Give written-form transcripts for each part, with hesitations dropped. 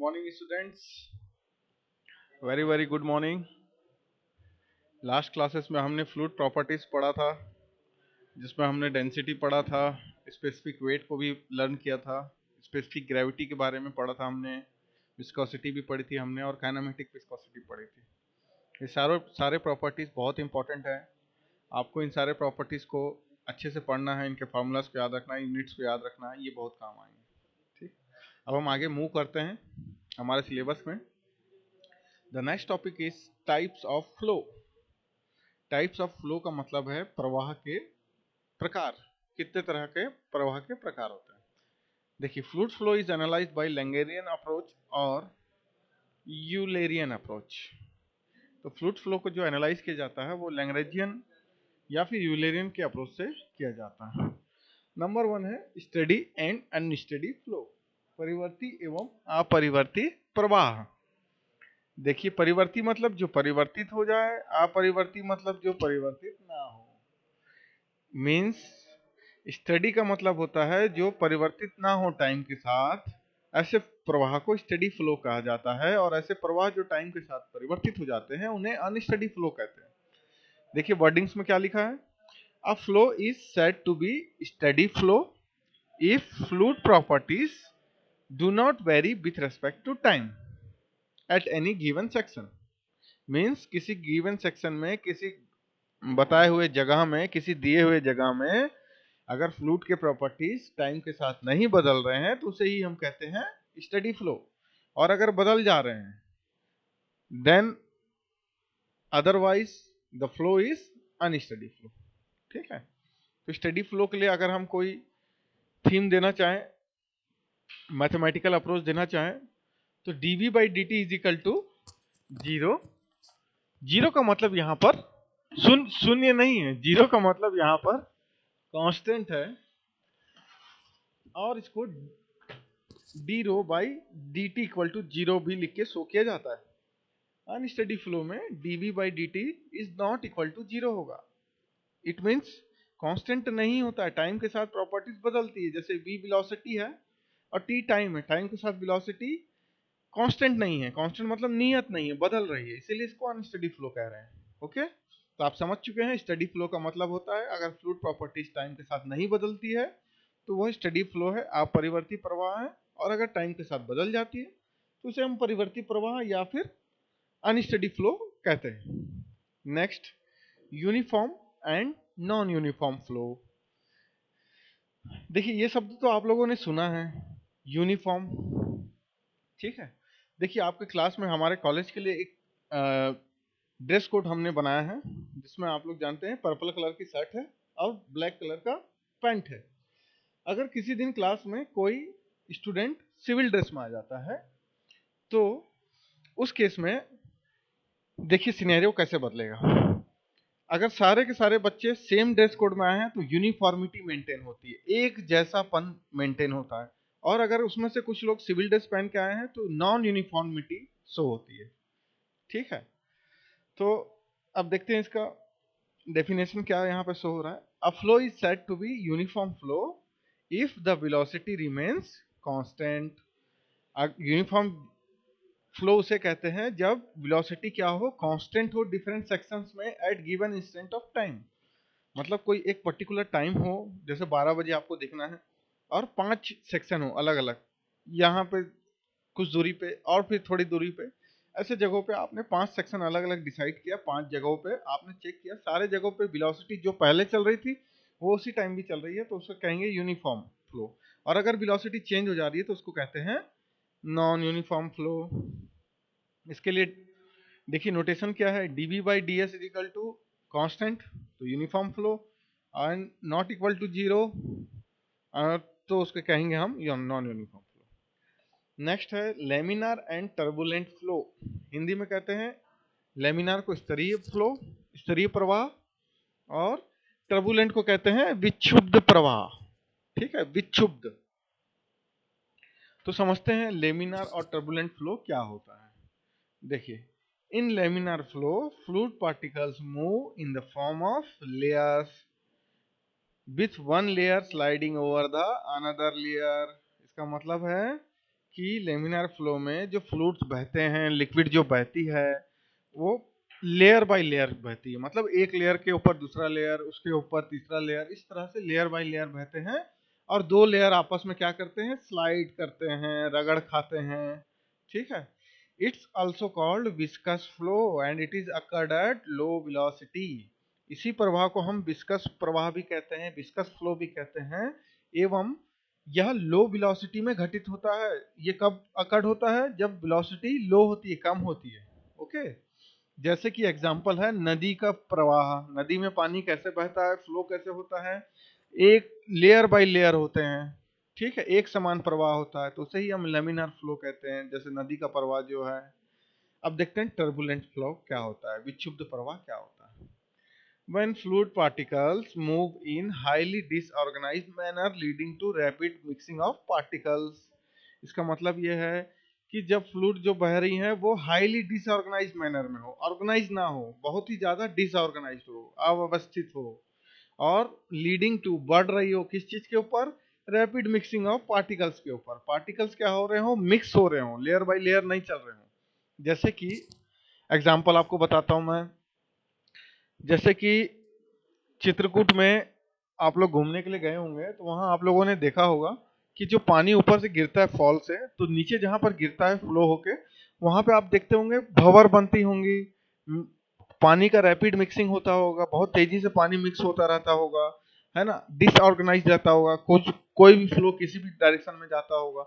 morning students. Very very good morning. Last classes में हमने fluid properties पढ़ा था, जिसमें हमने डेंसिटी पढ़ा था, स्पेसिफिक वेट को भी लर्न किया था, स्पेसिफिक ग्रेविटी के बारे में पढ़ा था हमने, विस्कोसिटी भी पढ़ी थी हमने और काइनेमेटिक विस्कोसिटी पढ़ी थी। ये सारे प्रॉपर्टीज बहुत इंपॉर्टेंट है। आपको इन सारे प्रॉपर्टीज को अच्छे से पढ़ना है, इनके फार्मूलाज को याद रखना है, यूनिट्स को याद रखना है, ये बहुत काम आएंगे। ठीक, अब हम आगे मूव करते हैं हमारे सिलेबस में। The next topic is types of flow. Types of flow का मतलब है प्रवाह के प्रकार। कितने तरह के प्रवाह के प्रकार होते हैं। देखिए, fluid flow is analysed by Lagrangian approach और यूलेरियन अप्रोच। तो फ्लूइड फ्लो को जो एनालाइज किया जाता है वो लैंग्रेजियन या फिर यूलेरियन के अप्रोच से किया जाता है। नंबर 1 है स्टेडी एंड अनस्टेडी फ्लो, परिवर्ती एवं अपरिवर्ती प्रवाह। देखिए, परिवर्ती मतलब जो परिवर्तित हो जाए, अपरिवर्ती मतलब जो परिवर्तित ना हो। मीन्स स्टडी का मतलब होता है जो परिवर्तित ना हो टाइम के साथ, ऐसे प्रवाह को स्टडी फ्लो कहा जाता है। और ऐसे प्रवाह जो टाइम के साथ परिवर्तित हो जाते हैं उन्हें अनस्टडी फ्लो कहते हैं। देखिए वर्डिंग्स में क्या लिखा है। A flow is said to be steady flow if fluid properties do not vary with respect to time at any given section. Means किसी गिवन सेक्शन में, किसी बताए हुए जगह में, किसी दिए हुए जगह में अगर फ्लूइड के प्रॉपर्टीज टाइम के साथ नहीं बदल रहे हैं तो उसे ही हम कहते हैं स्टेडी फ्लो। और अगर बदल जा रहे हैं then otherwise the flow is unsteady flow. ठीक है, तो स्टेडी फ्लो के लिए अगर हम कोई थीम देना चाहें, मैथमेटिकल अप्रोच देना चाहें, तो dv by dt is equal to zero. Zero का मतलब यहाँ पर शून्य नहीं है, जीरो का मतलब यहाँ पर कांस्टेंट है। और इसको D rho by D T equal to zero भी लिख के शो किया जाता है। अनस्टेडी फ्लो में dv by dt is not equal to zero होगा। इट मीन्स कांस्टेंट नहीं होता है, टाइम के साथ प्रॉपर्टीज बदलती है। जैसे v वेलोसिटी है और t टाइम है, टाइम के साथ वेलोसिटी कांस्टेंट नहीं है। कांस्टेंट मतलब नियत नहीं है, बदल रही है, इसीलिए इसको अनस्टेडी फ्लो कह रहे हैं। ओके, तो आप समझ चुके हैं स्टेडी फ्लो का मतलब होता है अगर फ्लूइड प्रॉपर्टीज टाइम के साथ नहीं बदलती है तो वह स्टेडी फ्लो है, अपरिवर्ती प्रवाह है। और अगर टाइम के साथ बदल जाती है तो उसे हम परिवर्ती प्रवाह या फिर अनस्टेडी फ्लो कहते हैं। Next, uniform and non uniform flow. देखिए ये शब्द तो आप लोगों ने सुना है, यूनिफॉर्म। ठीक है, देखिए आपके क्लास में हमारे कॉलेज के लिए एक ड्रेस कोड हमने बनाया है, जिसमें आप लोग जानते हैं पर्पल कलर की शर्ट है और ब्लैक कलर का पैंट है। अगर किसी दिन क्लास में कोई स्टूडेंट सिविल ड्रेस में आ जाता है तो उस केस में देखिए सिनेरियो कैसे बदलेगा। अगर सारे के सारे बच्चे सेम ड्रेस कोड में आए हैं तो यूनिफॉर्मिटी मेंटेन होती है, एक जैसापन मेंटेन होता है। और अगर उसमें से कुछ लोग सिविल ड्रेस पहन के आए हैं तो नॉन यूनिफॉर्मिटी शो होती है। ठीक है, तो अब देखते हैं इसका डेफिनेशन क्या यहाँ पे शो हो रहा है। A flow is said to be uniform flow if the velocity remains constant. Uniform flow उसे कहते हैं जब वेलोसिटी क्या हो, कांस्टेंट हो डिफरेंट सेक्शंस में at given instant of time. मतलब कोई एक पर्टिकुलर टाइम हो, जैसे 12 बजे आपको देखना है और 5 सेक्शन हो अलग अलग, यहाँ पे कुछ दूरी पे और फिर थोड़ी दूरी पे, ऐसे जगहों पे आपने 5 सेक्शन अलग अलग डिसाइड किया। 5 जगहों पे आपने चेक किया, सारे जगहों पे वेलोसिटी जो पहले चल रही थी वो उसी टाइम भी चल रही है, तो उसको कहेंगे यूनिफॉर्म फ्लो। और अगर वेलोसिटी चेंज हो जा रही है तो उसको कहते हैं नॉन यूनिफॉर्म फ्लो। इसके लिए देखिए नोटेशन क्या है, dv by d s is equal to constant, तो uniform flow, and not equal to zero तो उसके कहेंगे हम नॉन यूनिफॉर्म फ्लो। नेक्स्ट है laminar and turbulent flow. Hindi में कहते हैं लेमिनार को स्तरीय फ्लो, स्तरीय प्रवाह, और टर्बुलेंट को कहते हैं विक्षुब्ध प्रवाह। ठीक है, विक्षुब्ध। तो समझते हैं लेमिनार और टर्बुलेंट फ्लो क्या होता है। देखिए, in laminar flow fluid particles move in the form of layers with one layer sliding over the another layer। इसका मतलब है कि लेमिनार फ्लो में जो फ्लूइड्स बहते हैं, लिक्विड जो बहती है, वो लेयर बाय लेयर बहती है। मतलब एक लेयर के ऊपर दूसरा लेयर, उसके ऊपर तीसरा लेयर, इस तरह से लेयर बाय लेयर बहते हैं। और दो लेयर आपस में क्या करते हैं, स्लाइड करते हैं, रगड़ खाते हैं। ठीक है। It's also called viscous flow and it is occurred at low velocity. इसी प्रवाह को हम विस्कस प्रवाह भी कहते हैं, विस्कस फ्लो भी कहते हैं। एवं यह लो वेलोसिटी में घटित होता है। ये कब अकर्ड होता है, जब वेलोसिटी लो होती है, कम होती है। ओके। जैसे कि एग्जांपल है नदी का प्रवाह। नदी में पानी कैसे बहता है, फ्लो कैसे होता है, एक लेयर बाय लेयर होते हैं। ठीक है, एक समान प्रवाह होता है, तो उसे ही हम लेमिनार फ्लो कहते हैं, जैसे नदी का प्रवाह जो है। अब देखते हैं टर्बुलेंट फ्लो क्या होता है, विक्षुब्ध प्रवाह क्या होता है। When fluid particles move in highly disorganized manner leading to rapid mixing of particles। इसका मतलब यह है कि जब फ्लूइड जो बह रही है वो हाईली डिसऑर्गेनाइज्ड मैनर में हो, ऑर्गेनाइज ना हो, बहुत ही ज्यादा डिसऑर्गेनाइज्ड हो, अव्यवस्थित हो, और लीडिंग टू बढ़ रही हो किस चीज के ऊपर, रैपिड मिक्सिंग ऑफ पार्टिकल्स के ऊपर। पार्टिकल्स क्या हो रहे हो, मिक्स हो रहे हो, लेयर बाय लेयर नहीं चल रहे हो। जैसे कि एग्जांपल आपको बताता हूं मैं। जैसे कि चित्रकूट में आप लोग घूमने के लिए गए होंगे, तो वहां आप लोगों ने देखा होगा कि जो पानी ऊपर से गिरता है फॉल से, तो नीचे जहां पर गिरता है फ्लो होके, वहां पे आप देखते होंगे भंवर बनती होंगी, पानी का रैपिड मिक्सिंग होता होगा, बहुत तेजी से पानी मिक्स होता रहता होगा, है ना, डिसऑर्गेनाइज रहता होगा, कुछ कोई भी फ्लो किसी भी डायरेक्शन में जाता होगा।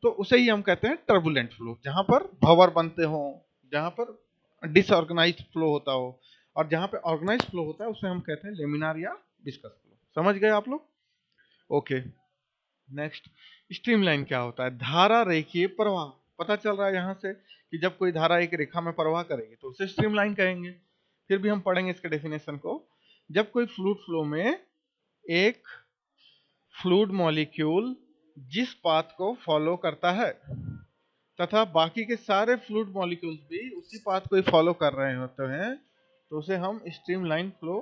तो उसे ही हम कहते हैं टर्बुलेंट फ्लो, जहां पर भंवर बनते हो, जहां पर डिसऑर्गेनाइज्ड फ्लो होता हो। और जहां पे ऑर्गेनाइज फ्लो होता है उसे हम कहते हैं लेमिनार या विस्कस फ्लो। समझ गए आप लोग? ओके। नेक्स्ट, स्ट्रीमलाइन क्या होता है, धारा रेखीय प्रवाह। पता चल रहा है यहाँ से कि जब कोई धारा एक रेखा में प्रवाह करेगी तो उसे स्ट्रीमलाइन कहेंगे। फिर भी हम पढ़ेंगे इसके डेफिनेशन को। जब कोई फ्लूइड फ्लो में एक फ्लूइड मॉलिक्यूल जिस पाथ को फॉलो करता है तथा बाकी के सारे फ्लूइड मॉलिक्यूल्स भी उसी पाथ को ही फॉलो कर रहे होते हैं, तो उसे हम स्ट्रीमलाइन फ्लो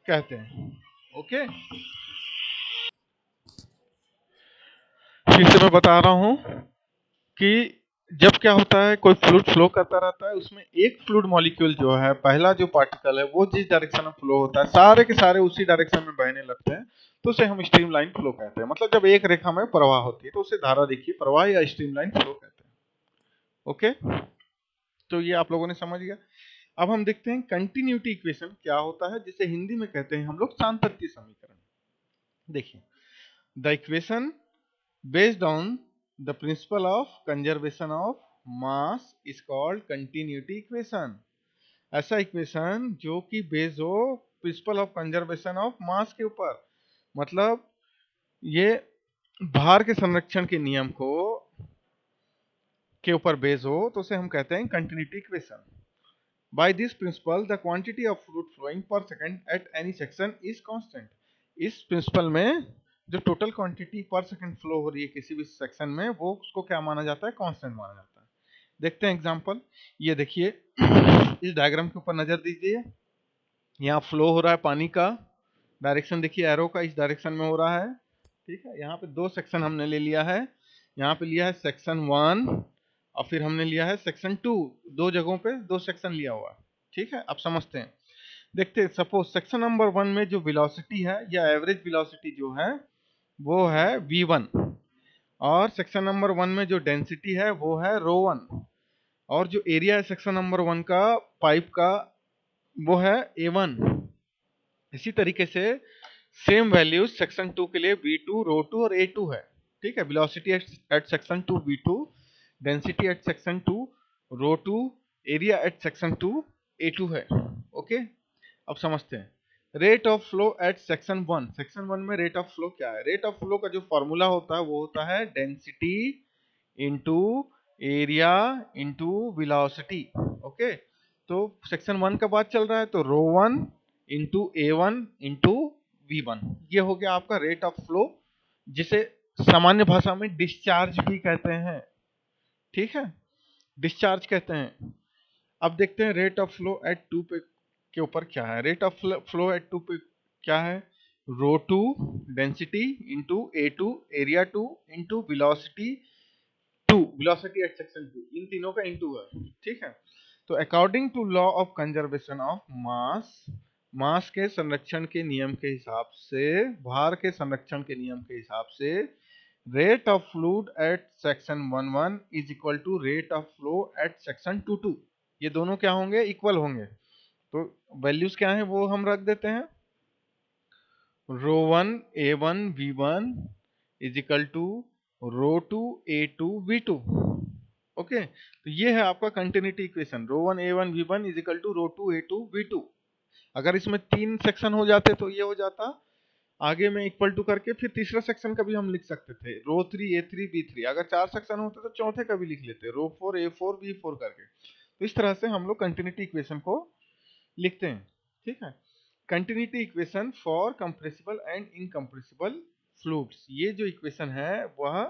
कहते हैं। ओके। फिर से मैं बता रहा हूं कि जब क्या होता है, कोई फ्लूइड फ्लो करता रहता है, उसमें एक फ्लूइड मॉलिक्यूल जो है, पहला जो पार्टिकल है, वो जिस डायरेक्शन में फ्लो होता है, सारे के सारे उसी डायरेक्शन में बहने लगते हैं, तो उसे हम स्ट्रीमलाइन फ्लो कहते हैं। मतलब जब एक रेखा में प्रवाह होती है तो उसे धारा रेखीय प्रवाह या स्ट्रीमलाइन फ्लो कहते हैं। ओके, तो ये आप लोगों ने समझ गया। अब हम देखते हैं कंटिन्यूटी इक्वेशन क्या होता है, जिसे हिंदी में कहते हैं हम लोग सांतत्य समीकरण। देखिए, the equation based on the principle of conservation of mass is called continuity equation। ऐसा इक्वेशन जो कि बेस्ड हो प्रिंसिपल ऑफ कंजर्वेशन ऑफ मास के ऊपर, मतलब ये भार के संरक्षण के नियम को के ऊपर बेस हो, तो उसे हम कहते हैं continuity equation. By this principle the quantity of fluid flowing per second at any section is constant. इस प्रिंसिपल में जो total quantity per second flow हो रही है किसी भी सेक्शन में, वो उसको क्या माना जाता है, कांस्टेंट माना जाता है। देखते हैं एग्जांपल। ये देखिए, इस डायग्राम के ऊपर नजर दीजिए। यहाँ फ्लो हो रहा है पानी का, डायरेक्शन देखिए एरो का इस डायरेक्शन में हो रहा है। ठीक है, यहाँ पे दो सेक्शन हमने ले लिया है। यहाँ पे लिया है सेक्शन 1 और फिर हमने लिया है सेक्शन 2। दो जगहों पे दो सेक्शन लिया हुआ है। ठीक है, अब समझते हैं। देखते हैं, सपोज सेक्शन नंबर 1 में जो वेलोसिटी है या एवरेज वेलोसिटी जो है वो है v1, और सेक्शन नंबर 1 में जो डेंसिटी है वो है ρ1, और जो एरिया है सेक्शन नंबर 1 का पाइप का वो है a1। इसी तरीके से सेम वैल्यूज सेक्शन 2 के लिए v2, ρ2 और a2 है। ठीक है, velocity at section 2 v2, density at section 2 ρ2, area at section 2 a2 है। ओके, अब समझते हैं rate of flow at section 1। Section 1 में रेट ऑफ फ्लो क्या है? रेट ऑफ फ्लो का जो फॉर्मूला होता है वो होता है density into area into velocity. Okay, तो सेक्शन 1 का बात चल रहा है, तो ρ1 इंटू a1 इंटू v1, ये हो गया आपका रेट ऑफ फ्लो, जिसे सामान्य भाषा में डिस्चार्ज भी कहते हैं। ठीक है, डिस्चार्ज कहते हैं। अब देखते हैं रेट ऑफ फ्लो एट 2 पे के ऊपर क्या है। रेट ऑफ फ्लो एट 2 पे क्या है? ρ2 density into a2 area 2 into velocity two, velocity at section two, इन तीनों का इनटू है, ठीक है। तो according to law of conservation of mass, mass के संरक्षण के नियम के हिसाब से, भार के संरक्षण के नियम के हिसाब से, rate of fluid at section 1 is equal to rate of flow at section 2 ये दोनों क्या होंगे, इक्वल होंगे। तो वैल्यूज क्या है वो हम रख देते हैं, rho 1 A1 V1 is equal to rho 2 A2 V2। Okay, तो ये है आपका continuity equation, rho 1 A1 V1 is equal to rho 2 A2 V2। अगर इसमें 3 सेक्शन हो जाते तो ये हो जाता, आगे में इक्वल टू करके फिर तीसरा सेक्शन का भी हम लिख सकते थे, रो 3 A3 B3। अगर 4 सेक्शन होते तो चौथे का भी लिख लेते, रो 4 A4 B4 करके। तो इस तरह से हम लोग कंटिन्यूटी इक्वेशन को लिखते हैं, ठीक है। Continuity equation for compressible and incompressible fluids, ये जो इक्वेशन है वह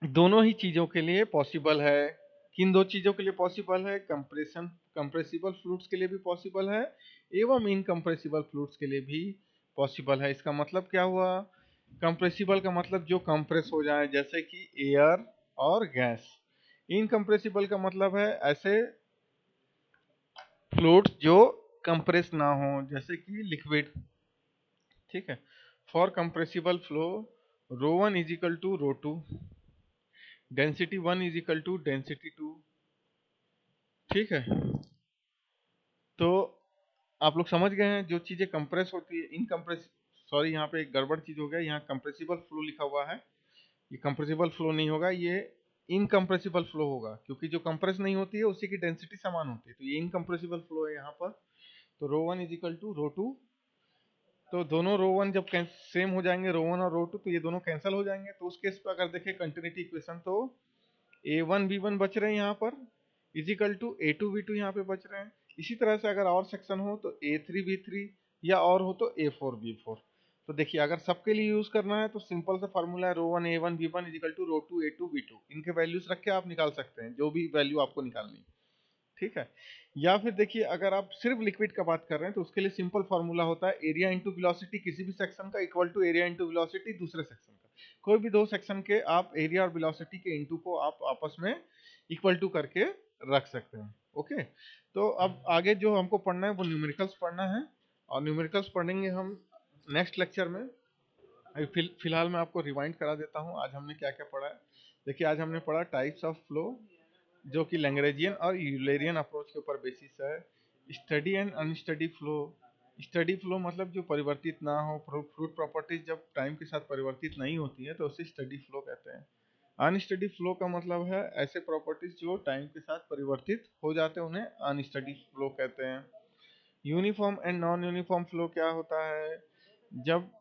दोनों ही चीजों के लिए पॉसिबल है। किन दो चीजों के लिए पॉसिबल है, कंप्रेशन, कंप्रेसिबल फ्लूइड्स के लिए भी पॉसिबल है एवं इनकंप्रेसिबल फ्लूइड्स के लिए भी पॉसिबल है। इसका मतलब क्या हुआ, कंप्रेसिबल का मतलब जो कंप्रेस हो जाए जैसे कि एयर और गैस, इनकंप्रेसिबल का मतलब है ऐसे फ्लूइड्स जो कंप्रेस ना हो जैसे कि लिक्विड, ठीक है। For compressible flow rho 1 is equal to rho 2, density 1 is equal to density 2, ठीक है। तो आप लोग समझ गए हैं, जो चीजें कंप्रेस होती है, इनकम्प्रेस, सॉरी यहाँ पे एक गड़बड़ चीज हो गया, यहाँ कंप्रेसिबल फ्लो लिखा हुआ है, ये कंप्रेसिबल फ्लो नहीं होगा, ये इनकम्प्रेसिबल फ्लो होगा, क्योंकि जो कंप्रेस नहीं होती है उसी की डेंसिटी समान होती है, तो ये इनकम्प्रेसिबल फ्लो है यहाँ पर। तो रो 1 इज इक्वल टू रो 2, तो दोनों रो 1 जब सेम हो जाएंगे, रो 1 और रो 2, तो ये दोनों कैंसिल हो जाएंगे। तो उस केस पर अगर देखें कंटिन्यूटी इक्वेशन, तो A1 B1 बच रहे हैं यहाँ पर, इजिकल टू A2 V2 यहाँ पे बच रहे हैं। इसी तरह से अगर और सेक्शन हो तो A3 B3, या और हो तो A4 B4। तो देखिए अगर सबके लिए यूज करना है तो सिंपल सा फॉर्मूला है रो 1 A1 B1 is equal to rho 2 A2 B2, इनके वैल्यूज रख के आप निकाल सकते हैं जो भी वैल्यू आपको निकालनी, ठीक है। या फिर देखिए अगर आप सिर्फ लिक्विड का बात कर रहे हैं तो उसके लिए सिंपल फॉर्मूला होता है एरिया इंटू वेलोसिटी किसी भी सेक्शन का equal to area into velocity दूसरे सेक्शन का। कोई भी दो सेक्शन के आप एरिया और वेलोसिटी के इंटू को आप आपस में इक्वल टू करके रख सकते हैं। ओके, तो अब आगे जो हमको पढ़ना है वो न्यूमेरिकल्स पढ़ना है, और न्यूमेरिकल्स पढ़ेंगे हम नेक्स्ट लेक्चर में। अभी फिलहाल मैं आपको रिवाइंड करा देता हूँ आज हमने क्या क्या पढ़ा है। देखिए आज हमने पढ़ा टाइप्स ऑफ फ्लो, जो कि लैग्रेंजियन और यूलरियन अप्रोच के ऊपर बेसिस है। Study and unsteady flow, steady flow मतलब जो परिवर्तित ना हो, फ्लूइड प्रॉपर्टीज जब टाइम के साथ परिवर्तित नहीं होती है तो उसे स्टडी फ्लो कहते हैं। अनस्टडी फ्लो का मतलब है ऐसे प्रॉपर्टीज जो टाइम के साथ परिवर्तित हो जाते हैं, उन्हें अनस्टडी फ्लो कहते हैं। Uniform and non uniform flow क्या होता है, जब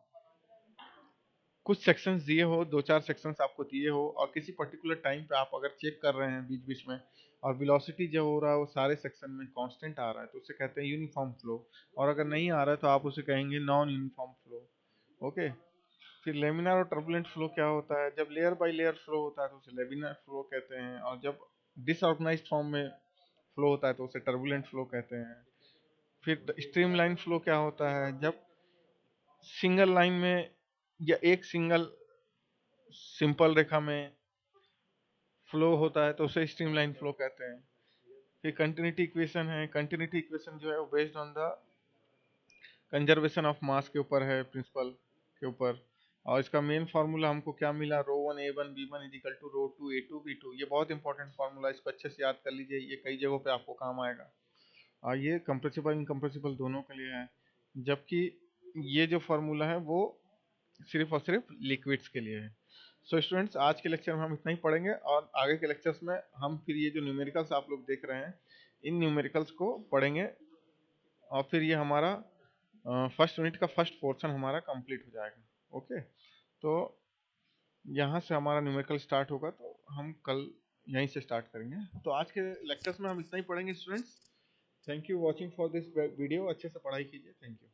कुछ सेक्शंस दिए हो, दो चार सेक्शंस आपको दिए हो, और किसी पर्टिकुलर टाइम पे आप अगर चेक कर रहे हैं बीच बीच में, और वेलोसिटी जो हो रहा है वो सारे सेक्शन में कांस्टेंट आ रहा है, तो उसे कहते हैं यूनिफॉर्म फ्लो। और अगर नहीं आ रहा है तो आप उसे कहेंगे नॉन यूनिफॉर्म फ्लो। ओके, फिर लेमिनार और टर्बुलेंट फ्लो क्या होता है, जब लेयर बाय लेयर फ्लो होता है तो उसे लेमिनार फ्लो कहते हैं, और जब डिसऑर्गेनाइज्ड फॉर्म में फ्लो होता है तो उसे टर्बुलेंट फ्लो कहते हैं। फिर स्ट्रीमलाइन फ्लो क्या होता है, जब सिंगल लाइन में या एक सिंगल सिंपल रेखा में फ्लो होता है तो उसे स्ट्रीमलाइन फ्लो कहते हैं। फिर कंटिन्यूटी इक्वेशन है, कंटिन्यूटी इक्वेशन जो है वो based on the conservation of मास के ऊपर है, प्रिंसिपल के ऊपर। और इसका मेन फार्मूला हमको क्या मिला, रो 1 A1 B1 is equal to rho 2 A2 B2। ये बहुत इंपॉर्टेंट फार्मूला, इसको अच्छे से याद कर लीजिए, ये कई जगहों पे आपको काम आएगा। और ये कंप्रेसिबल इनकम्प्रेसिबल दोनों के लिए है, जबकि ये जो फार्मूला है वो सिर्फ और सिर्फ लिक्विड्स के लिए है। सो स्टूडेंट्स आज के लेक्चर में हम इतना ही पढ़ेंगे, और आगे के लेक्चर्स में हम फिर ये जो न्यूमेरिकल्स आप लोग देख रहे हैं इन न्यूमेरिकल्स को पढ़ेंगे, और फिर ये हमारा फर्स्ट यूनिट का फर्स्ट पोर्शन हमारा कंप्लीट हो जाएगा। ओके, तो यहाँ से हमारा न्यूमेरिकल स्टार्ट होगा, तो हम कल यहीं से स्टार्ट करेंगे। तो आज के लेक्चर्स में हम इतना ही पढ़ेंगे students. Thank you watching for this video, अच्छे से पढ़ाई कीजिए, थैंक यू।